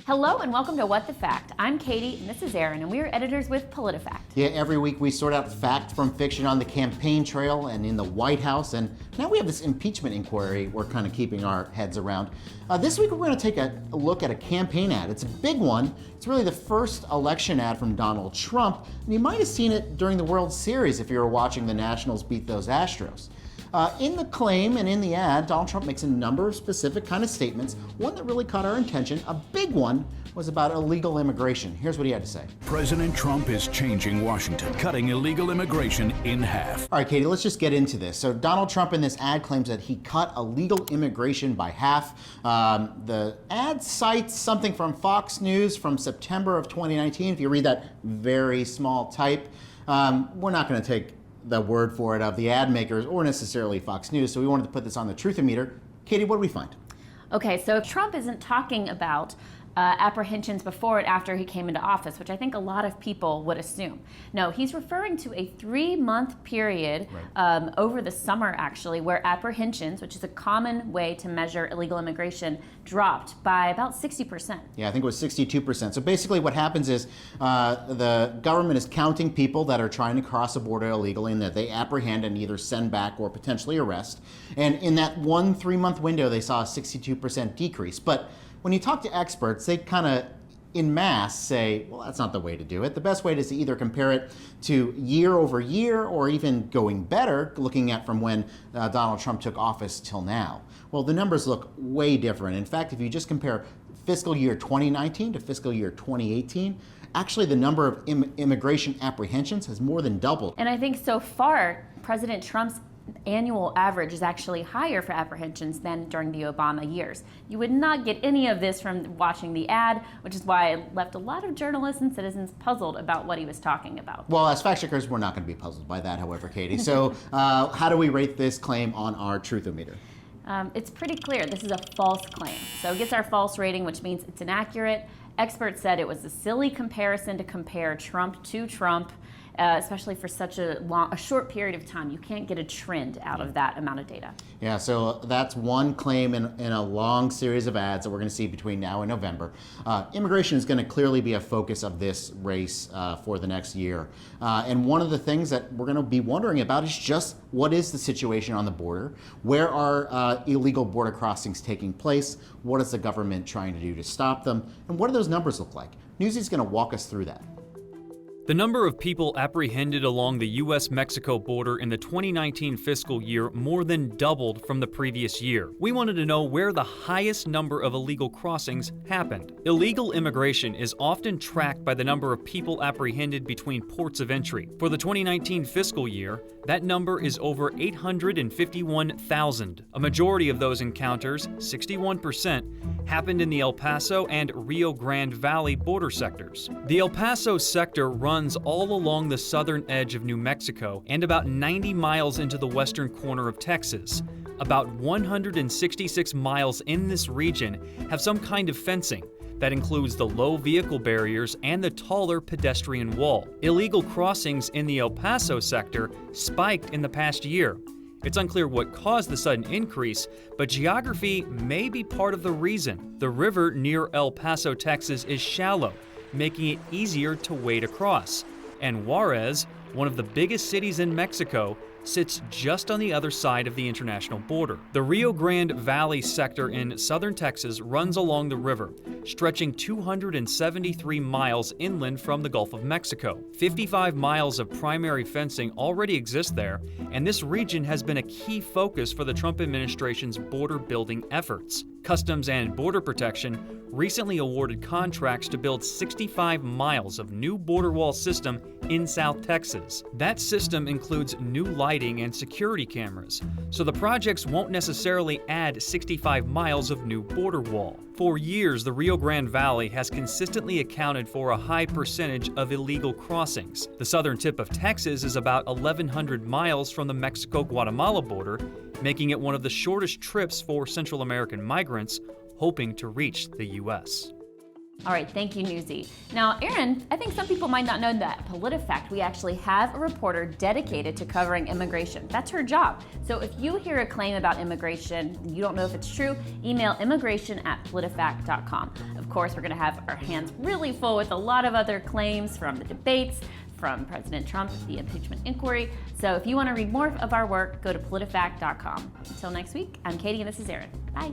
Hello and welcome to What the Fact. I'm Katie and this is Aaron and we are editors with PolitiFact. Yeah, every week we sort out fact from fiction on the campaign trail and in the White House, and now we have this impeachment inquiry we're kind of keeping our heads around. This week we're going to take a look at a campaign ad. It's a big one. It's really the first election ad from Donald Trump, and you might have seen it during the World Series if you were watching the Nationals beat those Astros. In the claim and in the ad, Donald Trump makes a number of specific kind of statements. One that really caught our attention, a big one, was about illegal immigration. Here's what he had to say. President Trump is changing Washington, cutting illegal immigration in half. All right, Katie, let's just get into this. So Donald Trump in this ad claims that he cut illegal immigration by half. The ad cites something from Fox News from September of 2019. If you read that very small type, we're not going to take the word for it of the ad makers or necessarily Fox News, so we wanted to put this on the Truthometer. Katie, what do we find? Okay, so Trump isn't talking about apprehensions before and after he came into office, which I think a lot of people would assume. No, he's referring to a 3-month period over the summer, actually, where apprehensions, which is a common way to measure illegal immigration, dropped by about 60%. Yeah, I think it was 62%. So basically what happens is the government is counting people that are trying to cross a border illegally and that they apprehend and either send back or potentially arrest. And in that 3-month window, they saw a 62% decrease. But when you talk to experts, they kind of en masse say, well, that's not the way to do it. The best way is to either compare it to year over year or even going better, looking at from when Donald Trump took office till now. Well, the numbers look way different. In fact, if you just compare fiscal year 2019 to fiscal year 2018, actually the number of immigration apprehensions has more than doubled. And I think so far, President Trump's annual average is actually higher for apprehensions than during the Obama years. You would not get any of this from watching the ad, which is why it left a lot of journalists and citizens puzzled about what he was talking about. Well, as fact checkers, we're not going to be puzzled by that, however, Katie. So how do we rate this claim on our Truthometer? It's pretty clear. This is a false claim. So it gets our false rating, which means it's inaccurate. Experts said it was a silly comparison to compare Trump to Trump, especially for such a short period of time. You can't get a trend out of that amount of data. Yeah, so that's one claim in a long series of ads that we're going to see between now and November. Immigration is going to clearly be a focus of this race for the next year. And one of the things that we're going to be wondering about is just what is the situation on the border? Where are illegal border crossings taking place? What is the government trying to do to stop them? And what do those numbers look like? Newsy's going to walk us through that. The number of people apprehended along the U.S.-Mexico border in the 2019 fiscal year more than doubled from the previous year. We wanted to know where the highest number of illegal crossings happened. Illegal immigration is often tracked by the number of people apprehended between ports of entry. For the 2019 fiscal year, that number is over 851,000. A majority of those encounters, 61%, happened in the El Paso and Rio Grande Valley border sectors. The El Paso sector runs all along the southern edge of New Mexico and about 90 miles into the western corner of Texas. About 166 miles in this region have some kind of fencing. That includes the low vehicle barriers and the taller pedestrian wall. Illegal crossings in the El Paso sector spiked in the past year. It's unclear what caused the sudden increase, but geography may be part of the reason. The river near El Paso, Texas is shallow, making it easier to wade across. And Juarez, one of the biggest cities in Mexico, sits just on the other side of the international border. The Rio Grande Valley sector in southern Texas runs along the river, stretching 273 miles inland from the Gulf of Mexico. 55 miles of primary fencing already exist there, and this region has been a key focus for the Trump administration's border building efforts. Customs and Border Protection recently awarded contracts to build 65 miles of new border wall system in South Texas. That system includes new lighting and security cameras, so the projects won't necessarily add 65 miles of new border wall. For years, the Rio Grande Valley has consistently accounted for a high percentage of illegal crossings. The southern tip of Texas is about 1,100 miles from the Mexico-Guatemala border, making it one of the shortest trips for Central American migrants hoping to reach the U.S. All right, thank you, Newsy. Now, Aaron, I think some people might not know that PolitiFact, we actually have a reporter dedicated to covering immigration. That's her job. So if you hear a claim about immigration and you don't know if it's true, email immigration@politifact.com. Of course, we're going to have our hands really full with a lot of other claims from the debates, from President Trump, the impeachment inquiry. So if you want to read more of our work, go to politifact.com. Until next week, I'm Katie and this is Aaron. Bye.